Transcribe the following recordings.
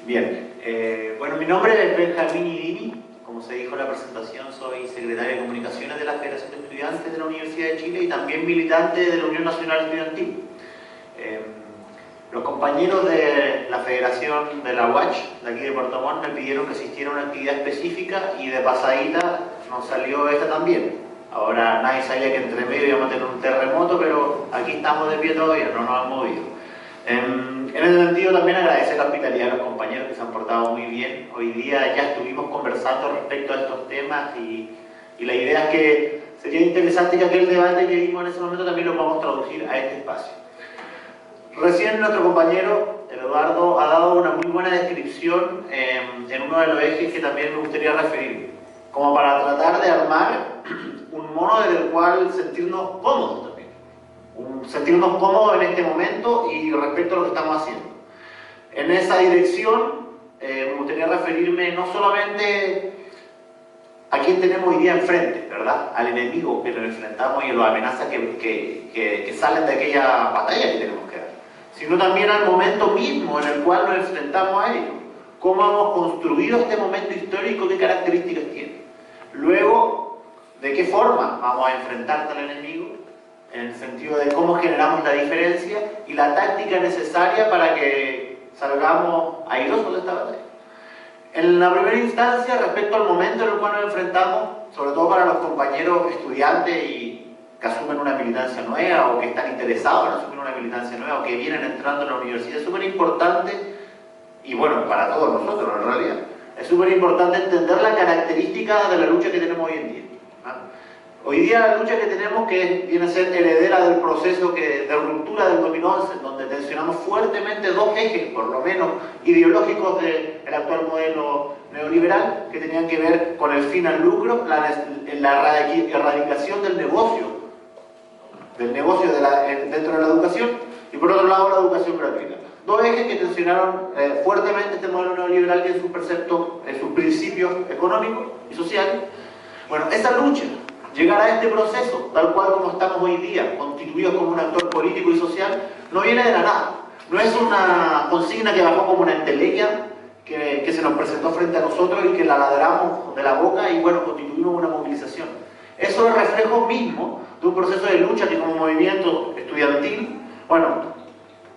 Bien, bueno, mi nombre es Benjamín Idimi. Como se dijo en la presentación, soy secretario de Comunicaciones de la Federación de Estudiantes de la Universidad de Chile y también militante de la Unión Nacional Estudiantil. Los compañeros de la Federación de la UACH, de aquí de Puerto Montt, me pidieron que asistiera a una actividad específica y de pasadita nos salió esta también. Ahora nadie sabía que entre medio íbamos a tener un terremoto, pero aquí estamos de pie todavía, no nos han movido. En ese sentido también agradecer la hospitalidad a los compañeros que se han portado muy bien. Hoy día ya estuvimos conversando respecto a estos temas y la idea es que sería interesante que aquel debate que vimos en ese momento también lo podamos traducir a este espacio. Recién nuestro compañero Eduardo ha dado una muy buena descripción en uno de los ejes que también me gustaría referir, como para tratar de armar un modo del cual sentirnos cómodos también. Sentirnos cómodos en este momento y respecto a lo que estamos haciendo. En esa dirección me gustaría referirme no solamente a quién tenemos hoy día enfrente, ¿verdad? Al enemigo que nos enfrentamos y a las amenazas que salen de aquella batalla que tenemos que dar, sino también al momento mismo en el cual nos enfrentamos a ello. ¿Cómo hemos construido este momento histórico? ¿Qué características tiene? Luego, ¿de qué forma vamos a enfrentar al enemigo? En el sentido de cómo generamos la diferencia y la táctica necesaria para que salgamos airosos de esta batalla. En la primera instancia, respecto al momento en el cual nos enfrentamos, sobre todo para los compañeros estudiantes y que asumen una militancia nueva o que están interesados en asumir una militancia nueva o que vienen entrando en la universidad, es súper importante, y bueno, para todos nosotros en realidad, es súper importante entender la característica de la lucha que tenemos hoy en día. Hoy día la lucha que tenemos, que viene a ser heredera del proceso de ruptura del 2011, donde tensionamos fuertemente dos ejes, por lo menos ideológicos del actual modelo neoliberal, que tenían que ver con el fin al lucro, la erradicación del negocio dentro de la educación, y por otro lado la educación gratuita. Dos ejes que tensionaron fuertemente este modelo neoliberal y en sus preceptos, en sus principios económicos y sociales. Bueno, esa lucha, llegar a este proceso, tal cual como estamos hoy día, constituidos como un actor político y social, no viene de la nada. No es una consigna que bajó como una entelequia que se nos presentó frente a nosotros y que la ladramos de la boca y bueno, constituimos una movilización. Eso es reflejo mismo de un proceso de lucha que como movimiento estudiantil, bueno,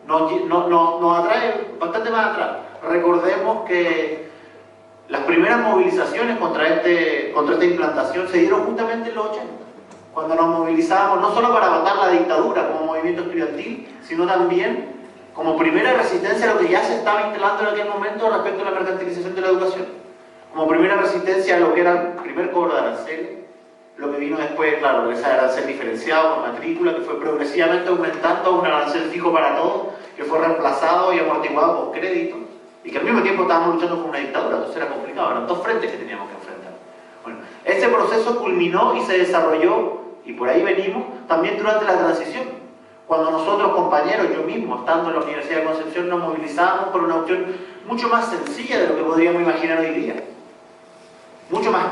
nos atrae bastante más atrás. Recordemos que las primeras movilizaciones contra esta implantación se dieron justamente en los 80, cuando nos movilizábamos no solo para matar la dictadura como movimiento estudiantil, sino también como primera resistencia a lo que ya se estaba instalando en aquel momento respecto a la mercantilización de la educación, como primera resistencia a lo que era el primer cobro de aranceles, lo que vino después, claro, ese arancel diferenciado con matrícula, que fue progresivamente aumentando a un arancel fijo para todos, que fue reemplazado y amortiguado por crédito, y que al mismo tiempo estábamos luchando con una dictadura, entonces era complicado, eran dos frentes que teníamos que enfrentar. Bueno, ese proceso culminó y se desarrolló, y por ahí venimos, también durante la transición, cuando nosotros, compañeros, yo mismo, estando en la Universidad de Concepción, nos movilizábamos por una opción mucho más sencilla de lo que podríamos imaginar hoy día. Mucho más,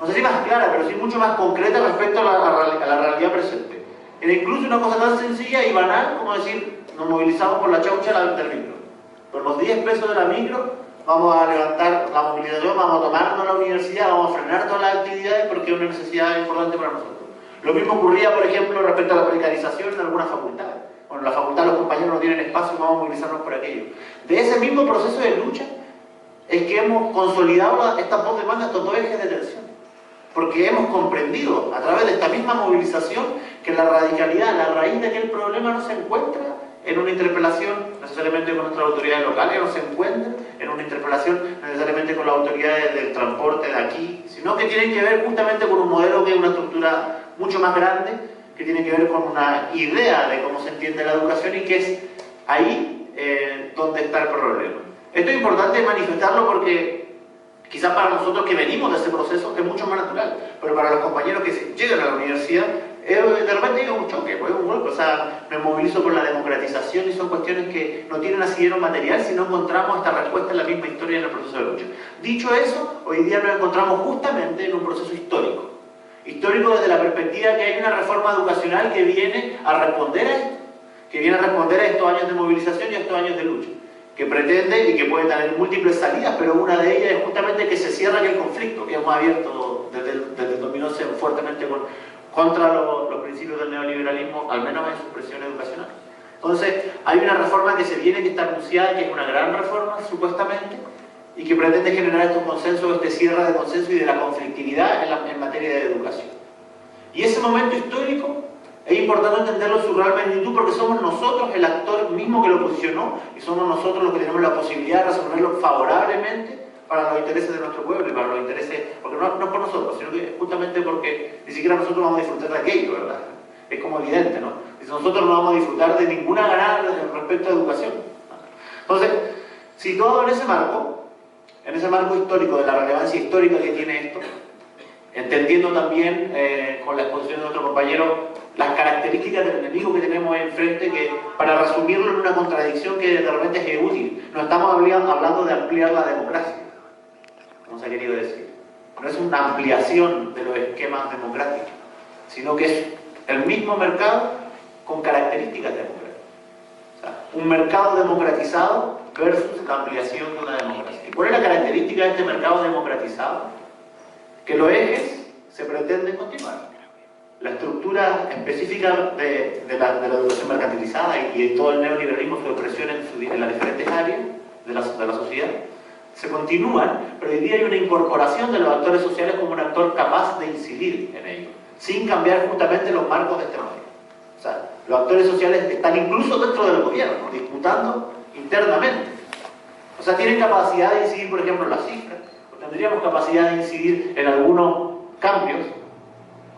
no sé si más clara, pero sí mucho más concreta respecto a la realidad presente. Era incluso una cosa tan sencilla y banal como decir, nos movilizamos por la chaucha del micro. Por los 10 pesos de la micro vamos a levantar la movilización, vamos a tomarnos la universidad, vamos a frenar todas las actividades porque es una necesidad importante para nosotros. Lo mismo ocurría, por ejemplo, respecto a la precarización en algunas facultades. Bueno, en la facultad los compañeros no tienen espacio, vamos a movilizarnos por aquello. De ese mismo proceso de lucha es que hemos consolidado estas dos demandas, estos dos ejes de tensión. Porque hemos comprendido a través de esta misma movilización que la radicalidad, la raíz de aquel problema no se encuentra en una interpelación necesariamente con nuestras autoridades locales, no se encuentra en una interpelación necesariamente con las autoridades del transporte de aquí, sino que tienen que ver justamente con un modelo que es una estructura mucho más grande, que tiene que ver con una idea de cómo se entiende la educación y que es ahí donde está el problema. Esto es importante manifestarlo porque quizás para nosotros que venimos de ese proceso es mucho más natural, pero para los compañeros que llegan a la universidad de repente llega un choque, pues un golpe, o sea, me movilizo por la democratización y son cuestiones que no tienen asidero material si no encontramos esta respuesta en la misma historia en el proceso de lucha. Dicho eso, hoy día nos encontramos justamente en un proceso histórico. Histórico desde la perspectiva que hay una reforma educacional que viene a responder a esto, que viene a responder a estos años de movilización y a estos años de lucha, que pretende y que puede tener múltiples salidas, pero una de ellas es justamente que se cierre aquel conflicto que hemos abierto desde el 2011 fuertemente contra los principios del neoliberalismo, al menos en su expresión educacional. Entonces, hay una reforma que se viene, que está anunciada, que es una gran reforma, supuestamente, y que pretende generar estos consensos, este cierre de consenso y de la conflictividad en materia de educación. Y ese momento histórico es importante entenderlo en su real magnitud, porque somos nosotros el actor mismo que lo posicionó y somos nosotros los que tenemos la posibilidad de resolverlo favorablemente para los intereses de nuestro pueblo y para los intereses, porque no por nosotros, sino que justamente porque ni siquiera nosotros vamos a disfrutar de aquello, ¿verdad? Es como evidente, ¿no? Si nosotros no vamos a disfrutar de ninguna ganada respecto a educación. Entonces, situado en ese marco histórico, de la relevancia histórica que tiene esto, entendiendo también, con la exposición de nuestro compañero, las características del enemigo que tenemos enfrente, que para resumirlo en una contradicción que de repente es útil, no estamos hablando de ampliar la democracia, como se ha querido decir. No es una ampliación de los esquemas democráticos, sino que es el mismo mercado con características democráticas. O sea, un mercado democratizado versus la ampliación de una democracia. ¿Y cuál es la característica de este mercado democratizado? Que los ejes se pretenden continuar. La estructura específica de la educación mercantilizada y de todo el neoliberalismo, su expresión en las diferentes áreas de la sociedad, se continúan, pero hoy día hay una incorporación de los actores sociales como un actor capaz de incidir en ello, sin cambiar justamente los marcos de este modelo. O sea, los actores sociales están incluso dentro del gobierno, disputando internamente. O sea, tienen capacidad de incidir, por ejemplo, en las cifras, o tendríamos capacidad de incidir en algunos cambios,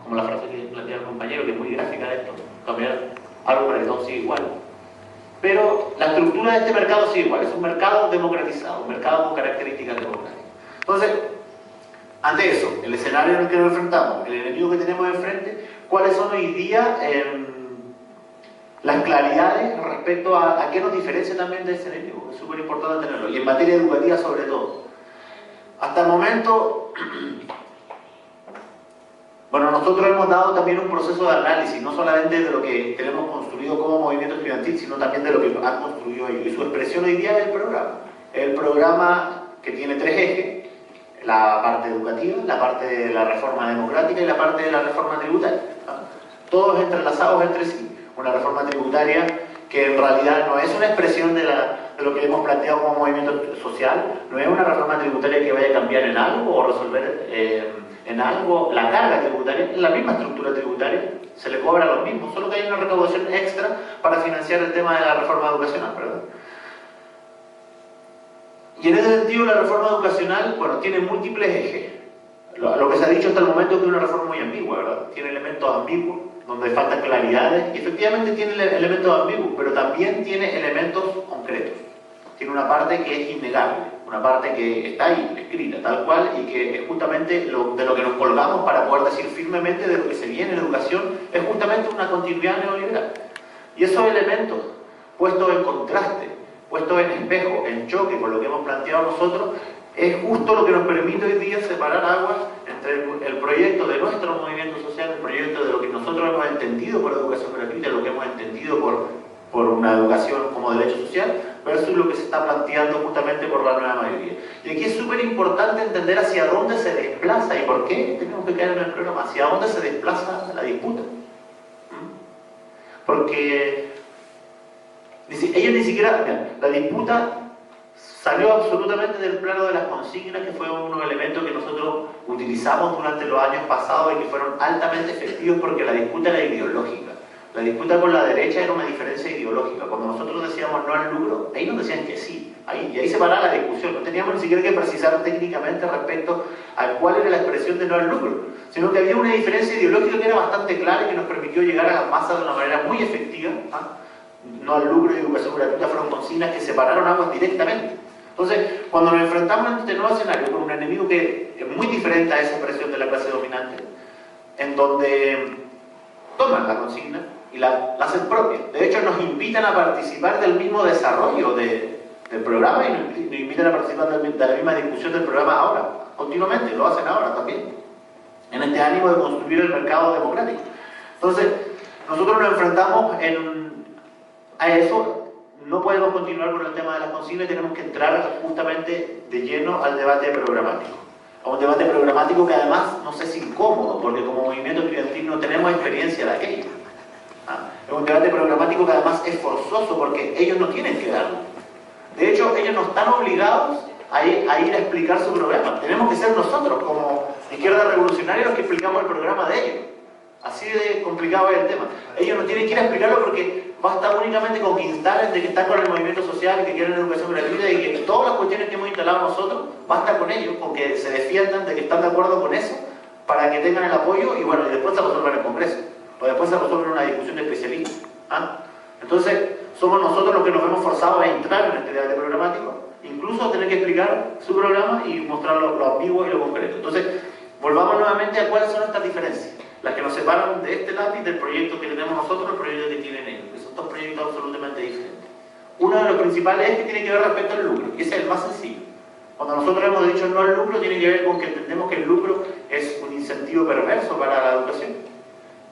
como la frase que plantea el compañero, que es muy gráfica de esto, cambiar algo para que todo siga igual. Pero la estructura de este mercado sigue igual, es un mercado democratizado, un mercado con características democráticas. Entonces, ante eso, el escenario en el que nos enfrentamos, el enemigo que tenemos enfrente, ¿cuáles son hoy día las claridades respecto a qué nos diferencia también de ese enemigo? Es súper importante tenerlo, y en materia educativa sobre todo. Hasta el momento, bueno, nosotros hemos dado también un proceso de análisis, no solamente de lo que tenemos construido como movimiento estudiantil, sino también de lo que han construido ellos. Y su expresión hoy día es el programa. El programa que tiene tres ejes: la parte educativa, la parte de la reforma democrática y la parte de la reforma tributaria. Todos entrelazados entre sí. Una reforma tributaria que en realidad no es una expresión de lo que hemos planteado como movimiento social, no es una reforma tributaria que vaya a cambiar en algo o resolver en algo la carga tributaria. En la misma estructura tributaria se le cobra lo mismo, solo que hay una recaudación extra para financiar el tema de la reforma educacional, ¿verdad? Y en ese sentido la reforma educacional, bueno, tiene múltiples ejes. Lo que se ha dicho hasta el momento es que es una reforma muy ambigua, ¿verdad? Tiene elementos ambiguos, donde faltan claridades, y efectivamente tiene elementos ambiguos, pero también tiene elementos concretos. Tiene una parte que es innegable, una parte que está ahí, escrita, tal cual, y que es justamente de lo que nos colgamos para poder decir firmemente de lo que se viene en educación, es justamente una continuidad neoliberal. Y esos elementos, puestos en contraste, puestos en espejo, en choque con lo que hemos planteado nosotros, es justo lo que nos permite hoy día separar aguas entre el proyecto de nuestro movimiento social, el proyecto de lo que nosotros hemos entendido por educación gratuita, lo que hemos entendido por una educación como derecho social, versus lo que se está planteando justamente por la nueva mayoría. Y aquí es súper importante entender hacia dónde se desplaza y por qué tenemos que caer en el programa, hacia dónde se desplaza la disputa. Porque ellos ni siquiera, mira, la disputa salió absolutamente del plano de las consignas, que fue un elemento que nosotros utilizamos durante los años pasados y que fueron altamente efectivos porque la disputa era ideológica. La disputa con la derecha era una diferencia ideológica. Cuando nosotros decíamos no al lucro, ahí nos decían que sí. Y ahí se paraba la discusión. No teníamos ni siquiera que precisar técnicamente respecto a cuál era la expresión de no al lucro, sino que había una diferencia ideológica que era bastante clara y que nos permitió llegar a la masa de una manera muy efectiva. No al lucro y educación gratuita fueron consignas que separaron aguas directamente. Entonces, cuando nos enfrentamos a este nuevo escenario con un enemigo que es muy diferente a esa expresión de la clase dominante, en donde toman la consigna y la hacen propia. De hecho, nos invitan a participar del mismo desarrollo del programa y nos invitan a participar de la misma discusión del programa ahora, continuamente, lo hacen ahora también, en este ánimo de construir el mercado democrático. Entonces, nosotros nos enfrentamos a eso, no podemos continuar con el tema de las consignas y tenemos que entrar justamente de lleno al debate programático. A un debate programático que además nos es incómodo, porque como movimiento estudiantil no tenemos experiencia de aquello. Es un debate programático que además es forzoso, porque ellos no tienen que darlo. De hecho, ellos no están obligados a ir a explicar su programa. Tenemos que ser nosotros, como izquierda revolucionaria, los que explicamos el programa de ellos. Así de complicado es el tema. Ellos no tienen que ir a explicarlo porque basta únicamente con que instalen de que están con el movimiento social, que quieren educación gratuita y que todas las cuestiones que hemos instalado nosotros, basta con ellos, con que se defiendan de que están de acuerdo con eso, para que tengan el apoyo y bueno, y después se resuelva en el Congreso, o después se resuelva en una discusión de especialistas. Entonces, somos nosotros los que nos vemos forzados a entrar en este debate programático, incluso a tener que explicar su programa y mostrar lo ambiguo y lo concreto. Entonces, volvamos nuevamente a cuáles son estas diferencias, las que nos separan de este lápiz del proyecto que tenemos nosotros, el proyecto que tienen ellos, que son dos proyectos absolutamente diferentes. Uno de los principales es que tiene que ver respecto al lucro, y ese es el más sencillo. Cuando nosotros hemos dicho no al lucro, tiene que ver con que entendemos que el lucro es un incentivo perverso para la educación.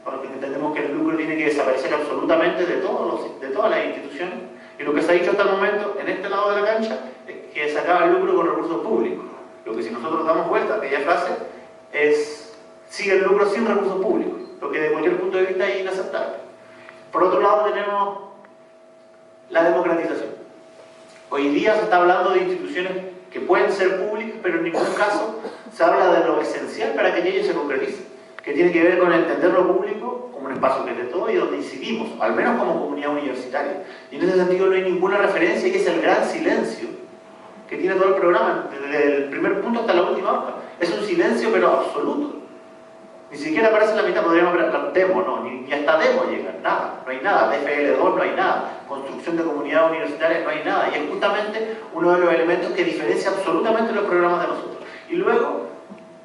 Cuando entendemos que el lucro tiene que desaparecer absolutamente de todas las instituciones, y lo que se ha dicho hasta el momento en este lado de la cancha es que se acaba el lucro con recursos públicos. Lo que si nosotros damos vuelta a aquella frase es sigue el lucro sin recursos públicos, lo que de cualquier punto de vista es inaceptable. Por otro lado tenemos la democratización. Hoy día se está hablando de instituciones que pueden ser públicas, pero en ningún caso se habla de lo esencial para que aquello se concretice, que tiene que ver con entender lo público como un espacio que es de todo y donde incidimos, al menos como comunidad universitaria. Y en ese sentido no hay ninguna referencia y es el gran silencio que tiene todo el programa, desde el primer punto hasta la última hoja. Es un silencio pero absoluto. Ni siquiera aparece en la mitad, podríamos ver la demo, no, ni hasta demo llegan, nada, no hay nada, DFL2 no hay nada, construcción de comunidad universitaria no hay nada, y es justamente uno de los elementos que diferencia absolutamente los programas de nosotros. Y luego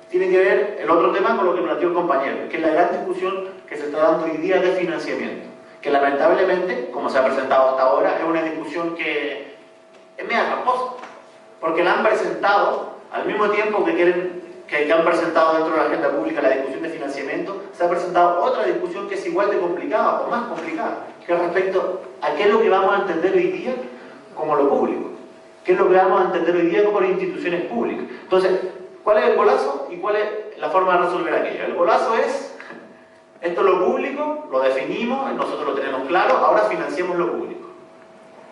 tiene que ver el otro tema con lo que planteó el compañero, que es la gran discusión que se está dando hoy día de financiamiento, que lamentablemente, como se ha presentado hasta ahora, es una discusión que es media tramposa, porque la han presentado al mismo tiempo que han presentado dentro de la agenda pública la discusión de financiamiento, se ha presentado otra discusión que es igual de complicada o más complicada, que es respecto a qué es lo que vamos a entender hoy día como lo público, qué es lo que vamos a entender hoy día como las instituciones públicas. Entonces, ¿cuál es el golazo y cuál es la forma de resolver aquello? El golazo es, esto es lo público, lo definimos, nosotros lo tenemos claro, ahora financiamos lo público.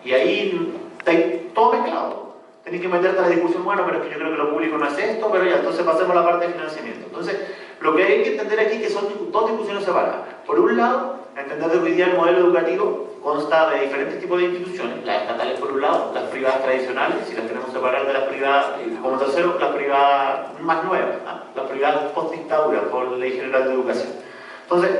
Y ahí está todo mezclado. Tenéis que meterte a la discusión, bueno, pero es que yo creo que lo público no es esto, pero ya, entonces pasemos a la parte de financiamiento. Entonces, lo que hay que entender aquí es que son dos discusiones separadas. Por un lado, entender que hoy día el modelo educativo consta de diferentes tipos de instituciones, las estatales por un lado, las privadas tradicionales, si las tenemos separadas de las privadas, como tercero, las privadas más nuevas, las privadas post-dictadura, por Ley General de Educación. Entonces,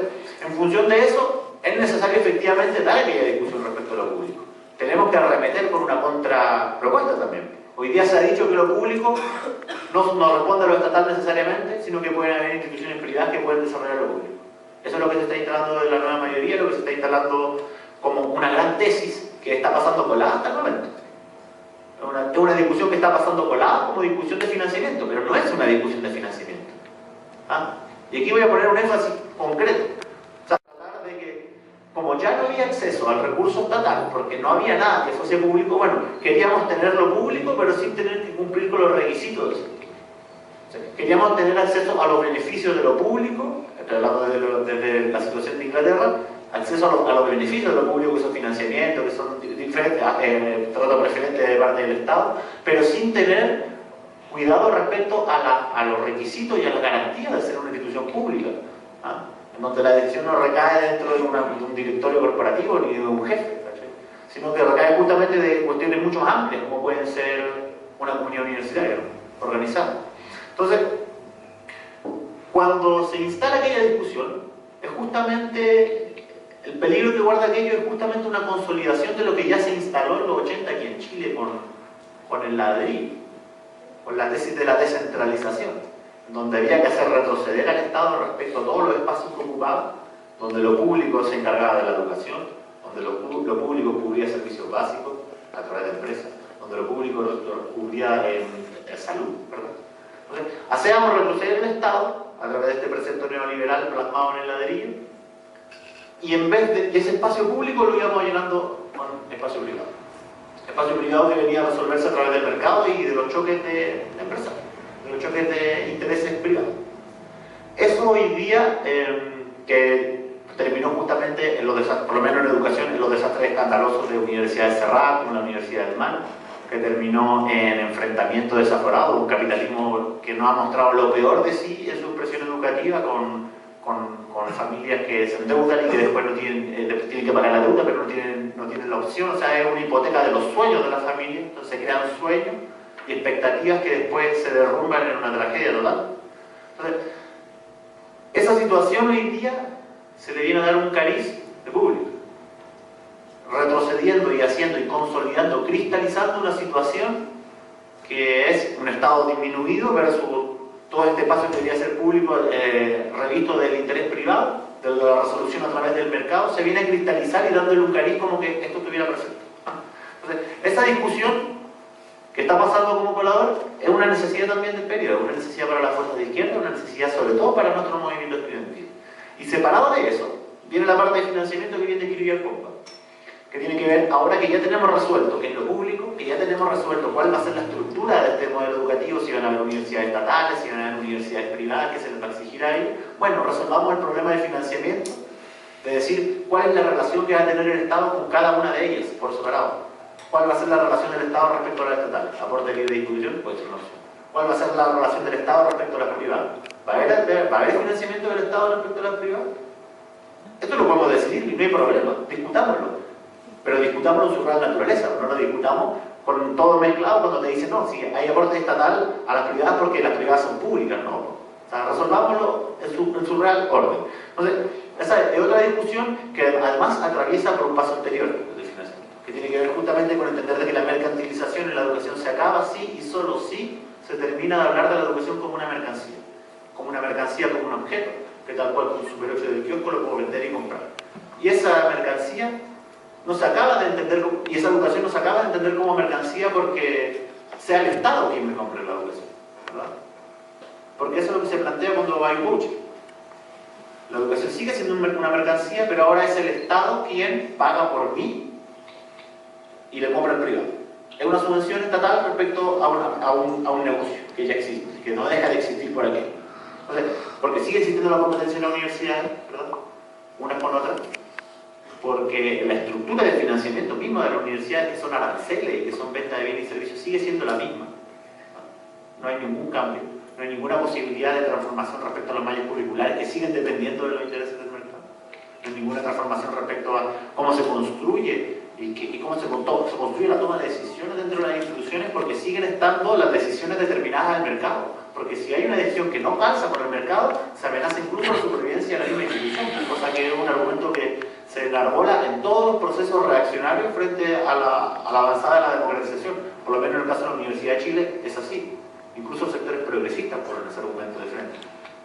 en función de eso, es necesario efectivamente dar aquella discusión respecto a lo público. Tenemos que arremeter con una contrapropuesta también. Hoy día se ha dicho que lo público no responde a lo estatal necesariamente, sino que pueden haber instituciones privadas que pueden desarrollar lo público. Eso es lo que se está instalando de la nueva mayoría, lo que se está instalando como una gran tesis que está pasando colada hasta el momento. Es una discusión que está pasando colada como discusión de financiamiento, pero no es una discusión de financiamiento. Y aquí voy a poner un énfasis concreto. O sea, tratar de que, como ya no había acceso al recurso estatal, porque no había nada que fuese público, bueno, queríamos tenerlo público, pero sin tener que cumplir con los requisitos de ese tipo. O sea, queríamos tener acceso a los beneficios de lo público, estoy hablando desde la situación de Inglaterra, acceso a los beneficios de lo público, que son financiamiento, que son diferentes, trato preferente de parte del Estado, pero sin tener cuidado respecto a los requisitos y a las garantías de ser una institución pública, en donde la decisión no recae dentro de un directorio corporativo ni de un jefe, sino que recae justamente de cuestiones mucho más amplias, como pueden ser una comunidad universitaria organizada. Entonces, cuando se instala aquella discusión, es justamente el peligro que guarda aquello es justamente una consolidación de lo que ya se instaló en los 80 aquí en Chile con el ladrillo, con la tesis de la descentralización, donde había que hacer retroceder al Estado respecto a todos los espacios que ocupaba, donde lo público se encargaba de la educación, donde lo público cubría servicios básicos a través de empresas, donde lo público lo cubría en salud, ¿verdad? Entonces, hacíamos retroceder el Estado a través de este precepto neoliberal plasmado en el ladrillo, y en vez de ese espacio público lo íbamos llenando con espacio privado. espacio privado que venía a resolverse a través del mercado y de los choques de empresas, de los choques de intereses privados. Eso hoy día, que terminó justamente en los desastres, por lo menos en educación, en los desastres escandalosos de universidades cerradas, como la Universidad del Mar, que terminó en enfrentamiento desaforado, un capitalismo que nos ha mostrado lo peor de sí en su expresión educativa, con familias que se endeudan y que después no tienen que pagar la deuda, pero no tienen la opción. O sea, es una hipoteca de los sueños de la familia. Entonces se crean sueños y expectativas que después se derrumban en una tragedia total. Entonces, esa situación hoy día se le viene a dar un cariz de público, retrocediendo y haciendo y consolidando, cristalizando una situación que es un estado disminuido versus todo este espacio que debería ser público, revisto del interés privado, de la resolución a través del mercado, se viene a cristalizar y dándole un cariz como que esto estuviera presente. Entonces, esa discusión que está pasando como colador es una necesidad también del periodo, una necesidad para las fuerzas de izquierda, una necesidad sobre todo para nuestro movimiento estudiantil. Y separado de eso, viene la parte de financiamiento que viene de Kirby Pompa, que tiene que ver, ahora que ya tenemos resuelto que es lo público, que ya tenemos resuelto cuál va a ser la estructura de este modelo educativo, si van a haber universidades estatales, si van a haber universidades privadas, que se les va a exigir a ellos. Bueno, resolvamos el problema de financiamiento, de decir cuál es la relación que va a tener el Estado con cada una de ellas, por separado. ¿Cuál va a ser la relación del Estado respecto a la estatal? Aporte libre de discusión, puede ser una opción. ¿Cuál va a ser la relación del Estado respecto a la privada? ¿Va a haber financiamiento del Estado respecto a la privada? Esto lo podemos decidir y no hay problema, discutámoslo. Pero discutámoslo en su real naturaleza, no lo discutamos con todo mezclado cuando te dicen, no, si hay aporte estatal a las privadas porque las privadas son públicas, no. O sea, resolvámoslo en su real orden. Entonces, esa es otra discusión que además atraviesa por un paso anterior de financiamiento, que tiene que ver justamente con entender de que la mercantilización en la educación se acaba sí y solo sí se termina de hablar de la educación como una mercancía, como un objeto, que tal cual con un Super 8 del kiosco lo puedo vender y comprar. Y esa mercancía no se acaba de entender, y esa educación no se acaba de entender como mercancía porque sea el Estado quien me compre la educación, ¿verdad? Porque eso es lo que se plantea cuando hay coaching. La educación sigue siendo una mercancía, pero ahora es el Estado quien paga por mí y le compra al privado. Es una subvención estatal respecto a un negocio que ya existe, que no deja de existir por aquí. Entonces, porque sigue existiendo la competencia en la universidad, ¿verdad? Una con otra. Porque la estructura de financiamiento misma de las universidades, que son aranceles y que son venta de bienes y servicios, sigue siendo la misma. No hay ningún cambio, no hay ninguna posibilidad de transformación respecto a los mallas curriculares que siguen dependiendo de los intereses del mercado. No hay ninguna transformación respecto a cómo se construye y cómo se construye la toma de decisiones dentro de las instituciones, porque siguen estando las decisiones determinadas del mercado. Porque si hay una decisión que no calza con el mercado, se amenaza incluso la supervivencia de la misma institución, cosa que es un argumento que se enarbola en todos los procesos reaccionarios frente a la avanzada de la democratización. Por lo menos en el caso de la Universidad de Chile es así. Incluso sectores progresistas ponen ese argumento de frente.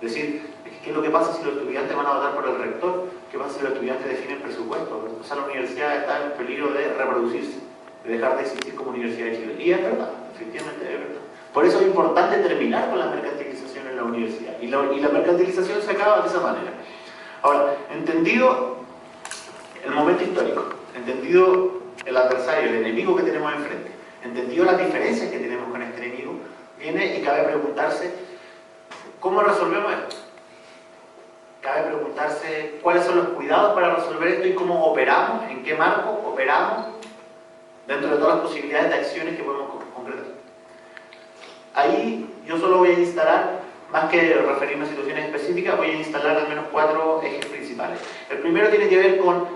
Es decir, ¿qué es lo que pasa si los estudiantes van a votar por el rector? ¿Qué pasa si los estudiantes definen presupuesto? O sea, la universidad está en peligro de reproducirse, de dejar de existir como Universidad de Chile. Y es verdad, efectivamente es verdad. Por eso es importante terminar con la mercantilización en la universidad. Y la mercantilización se acaba de esa manera. Ahora, entendido el momento histórico, entendido el adversario, el enemigo que tenemos enfrente, entendido las diferencias que tenemos con este enemigo, viene y cabe preguntarse ¿cómo resolvemos esto? Cabe preguntarse cuáles son los cuidados para resolver esto y cómo operamos, en qué marco operamos dentro de todas las posibilidades de acciones que podemos concretar. Ahí yo solo voy a instalar, más que referirme a situaciones específicas, voy a instalar al menos 4 ejes principales. El primero tiene que ver con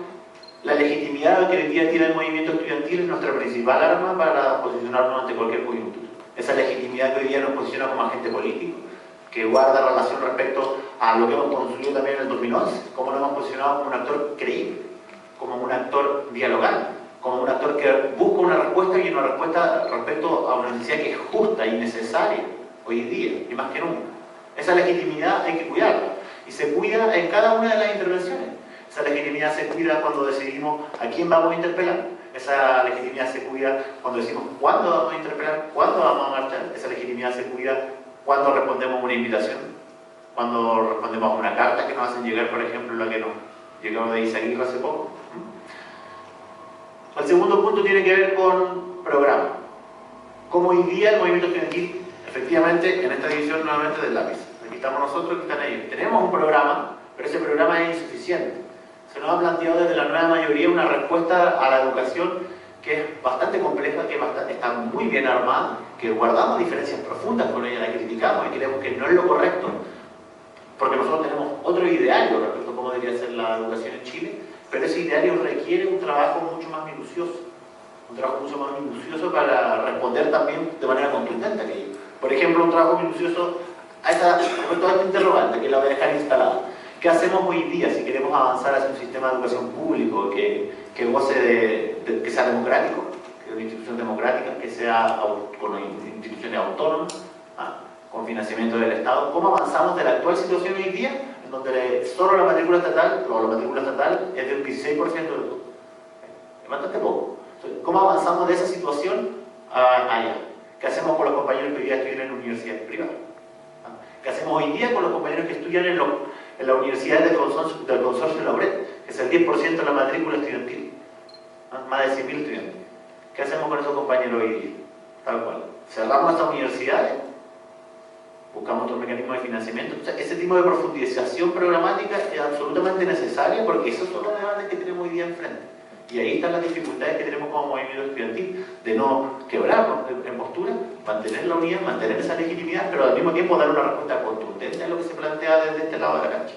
la legitimidad que hoy día tiene el movimiento estudiantil, es nuestra principal arma para posicionarnos ante cualquier coyuntura. Esa legitimidad que hoy día nos posiciona como agente político, que guarda relación respecto a lo que hemos construido también en el 2011, cómo nos hemos posicionado como un actor creíble, como un actor dialogante, como un actor que busca una respuesta y una respuesta respecto a una necesidad que es justa y necesaria hoy día, y más que nunca. Esa legitimidad hay que cuidarla, y se cuida en cada una de las intervenciones. Esa legitimidad se cuida cuando decidimos a quién vamos a interpelar. Esa legitimidad se cuida cuando decimos cuándo vamos a interpelar, cuándo vamos a marchar. Esa legitimidad se cuida cuando respondemos a una invitación, cuando respondemos a una carta que nos hacen llegar, por ejemplo, la que nos llegó de Isaguirre hace poco. El segundo punto tiene que ver con programa. Como hoy día el movimiento estudiantil, efectivamente, en esta división nuevamente del lápiz. Aquí estamos nosotros, aquí están ellos. Tenemos un programa, pero ese programa es insuficiente. Se nos ha planteado desde la nueva mayoría una respuesta a la educación que es bastante compleja, que está muy bien armada, que guardamos diferencias profundas con ella, la criticamos y creemos que no es lo correcto, porque nosotros tenemos otro ideario respecto a cómo debería ser la educación en Chile, pero ese ideario requiere un trabajo mucho más minucioso. Un trabajo mucho más minucioso para responder también de manera contundente a aquello. Por ejemplo, un trabajo minucioso a toda esta interrogante, que la voy a dejar instalada. ¿Qué hacemos hoy día si queremos avanzar hacia un sistema de educación público que goce que sea democrático, que sea una institución democrática, que sea con instituciones autónomas, con financiamiento del Estado? ¿Cómo avanzamos de la actual situación hoy día, en donde solo la matrícula estatal, o la matrícula estatal, es del 16% de todo? Es bastante poco. ¿Cómo avanzamos de esa situación allá? ¿Qué hacemos con los compañeros que hoy día estudian en universidades privadas? ¿Qué hacemos hoy día con los compañeros que estudian en la universidad del consorcio Lauret, que es el 10% de la matrícula estudiantil? Más de 100.000 estudiantes. ¿Qué hacemos con esos compañeros hoy día? Tal cual. ¿Cerramos estas universidades? ¿Buscamos otro mecanismo de financiamiento? O sea, ese tipo de profundización programática es absolutamente necesaria, porque esos son los debates que tenemos hoy día enfrente. Y ahí están las dificultades que tenemos como movimiento estudiantil, de no quebrar en postura, mantener la unidad, mantener esa legitimidad, pero al mismo tiempo dar una respuesta contundente a lo que se plantea desde este lado de la cancha.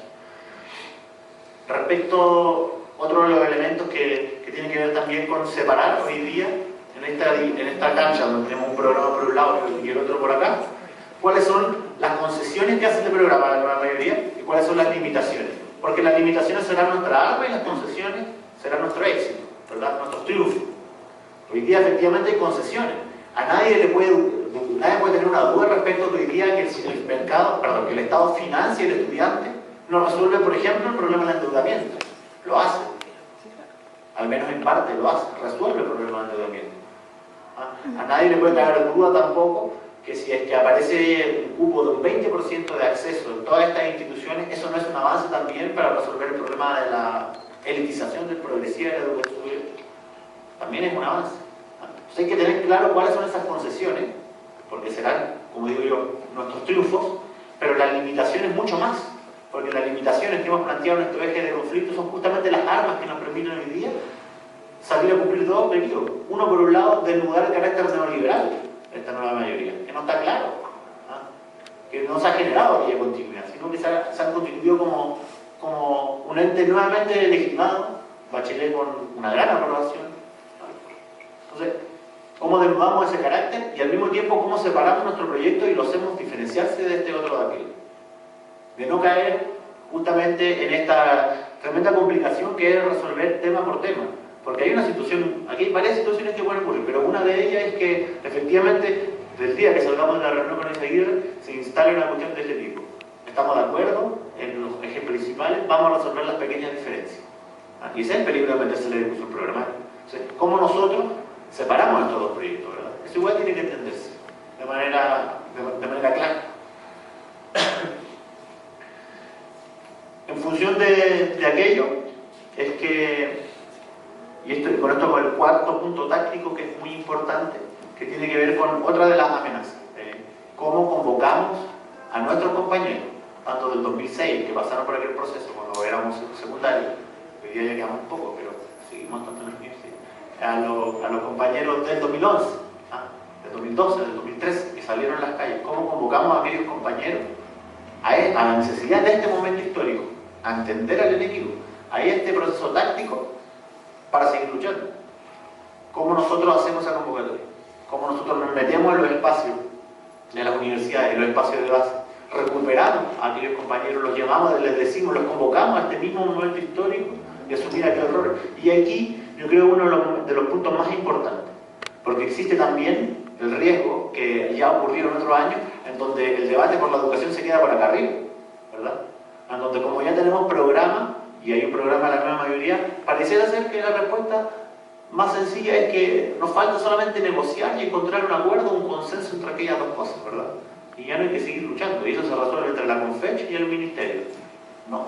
Respecto, otro de los elementos que tiene que ver también con separar hoy día, en esta cancha donde tenemos un programa por un lado y el otro por acá, cuáles son las concesiones que hace este programa la nueva mayoría y cuáles son las limitaciones. Porque las limitaciones serán nuestra arma y las concesiones serán nuestro éxito, ¿verdad? Nuestros triunfos. Hoy día efectivamente hay concesiones. Nadie puede tener una duda respecto a que hoy día que el mercado, que el Estado financie al estudiante no resuelve, por ejemplo, el problema del endeudamiento. Lo hace. Al menos en parte lo hace. Resuelve el problema del endeudamiento. A nadie le puede caer duda tampoco que si es que aparece un cupo de un 20% de acceso en todas estas instituciones, eso no es un avance también para resolver el problema de la elitización del progresiva de la educación superior. También es un avance. Entonces hay que tener claro cuáles son esas concesiones, porque serán, como digo yo, nuestros triunfos, pero las limitaciones mucho más, porque las limitaciones que hemos planteado en nuestro eje de conflicto son justamente las armas que nos permiten hoy día salir a cumplir dos objetivos. Uno, por un lado, desnudar el carácter neoliberal de esta nueva mayoría, que no está claro, que no se ha generado aquella continuidad, sino que se han constituido como un ente nuevamente legitimado, Bachelet con una gran aprobación. Entonces, ¿cómo desnudamos ese carácter? Y al mismo tiempo, ¿cómo separamos nuestro proyecto y lo hacemos diferenciarse de este otro de aquel? De no caer justamente en esta tremenda complicación que es resolver tema por tema. Porque hay una situación, aquí hay varias situaciones que pueden ocurrir, pero una de ellas es que efectivamente, del día que salgamos de la reunión con Isaguirre, se instale una cuestión de este tipo. Estamos de acuerdo en los ejes principales, vamos a resolver las pequeñas diferencias. Y ese es el peligro de meterse en la discusión programática. Entonces, ¿cómo nosotros separamos estos dos proyectos, verdad? Eso igual tiene que entenderse de manera clara. En función de aquello, es que, y con esto con el cuarto punto táctico que es muy importante, que tiene que ver con otra de las amenazas, cómo convocamos a nuestros compañeros, tanto del 2006, que pasaron por aquel proceso cuando éramos secundarios, hoy día ya quedamos un poco, pero seguimos tanto en la universidad, a los compañeros del 2011, del 2012, del 2013, que salieron a las calles, cómo convocamos a aquellos compañeros a la necesidad de este momento histórico, a entender al enemigo, a este proceso táctico para seguir luchando. ¿Cómo nosotros hacemos esa convocatoria? ¿Cómo nosotros nos metemos en los espacios de las universidades, en los espacios de base? Recuperamos a aquellos compañeros, los llamamos, les decimos, los convocamos a este mismo momento histórico y asumir aquel rol. Y aquí yo creo uno de los puntos más importantes, porque existe también el riesgo que ya ocurrió en otros años, en donde el debate por la educación se queda por acá arriba, ¿verdad? En donde como ya tenemos programa, y hay un programa de la nueva mayoría, pareciera ser que la respuesta más sencilla es que nos falta solamente negociar y encontrar un acuerdo, un consenso entre aquellas dos cosas, ¿verdad? Y ya no hay que seguir luchando, y eso se resuelve entre la Confech y el Ministerio. No.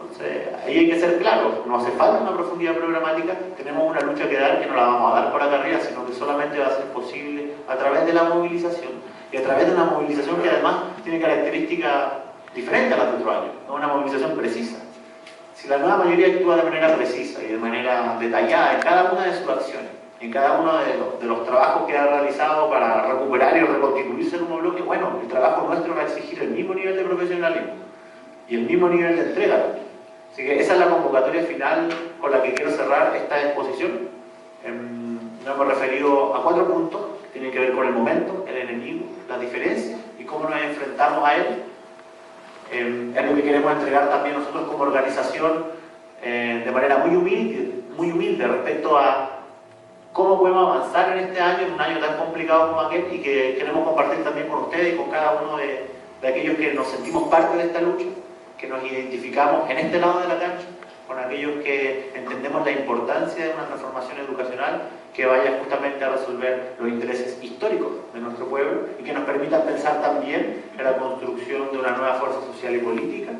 Entonces, ahí hay que ser claro, no hace falta una profundidad programática, tenemos una lucha que dar que no la vamos a dar por acá arriba, sino que solamente va a ser posible a través de la movilización, y a través de una movilización que además tiene características diferentes a las de otro año, no una movilización precisa. Si la nueva mayoría actúa de manera precisa y de manera detallada en cada una de sus acciones, en cada uno de los trabajos que ha realizado para recuperar y reconstituirse como bloque, bueno, el trabajo nuestro va a exigir el mismo nivel de profesionalismo y el mismo nivel de entrega también. Así que esa es la convocatoria final con la que quiero cerrar esta exposición. Nos hemos referido a 4 puntos que tienen que ver con el momento, el enemigo, las diferencias y cómo nos enfrentamos a él. Es lo que queremos entregar también nosotros como organización de manera muy humilde respecto a cómo podemos avanzar en este año, en un año tan complicado como aquel, y que queremos compartir también con ustedes y con cada uno de aquellos que nos sentimos parte de esta lucha, que nos identificamos en este lado de la cancha, con aquellos que entendemos la importancia de una transformación educacional que vaya justamente a resolver los intereses históricos de nuestro pueblo y que nos permita pensar también en la construcción de una nueva fuerza social y política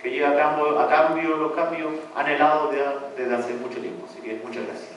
que lleve a cambio los cambios anhelados desde hace mucho tiempo. Así que muchas gracias.